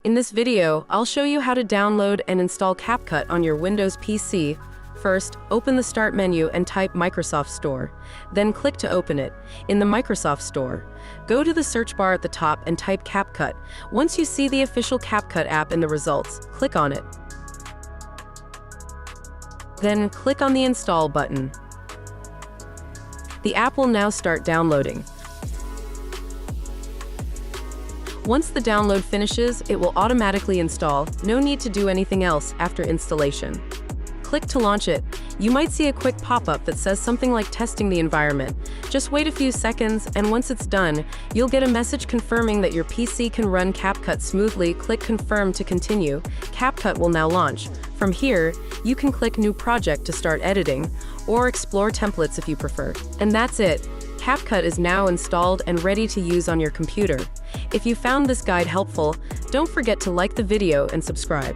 In this video, I'll show you how to download and install CapCut on your Windows PC. First, open the Start menu and type Microsoft Store. Then click to open it. In the Microsoft Store, go to the search bar at the top and type CapCut. Once you see the official CapCut app in the results, click on it. Then click on the Install button. The app will now start downloading. Once the download finishes, it will automatically install. No need to do anything else after installation. Click to launch it. You might see a quick pop-up that says something like testing the environment. Just wait a few seconds, and once it's done, you'll get a message confirming that your PC can run CapCut smoothly. Click Confirm to continue. CapCut will now launch. From here, you can click New Project to start editing, or explore templates if you prefer. And that's it. CapCut is now installed and ready to use on your computer. If you found this guide helpful, don't forget to like the video and subscribe.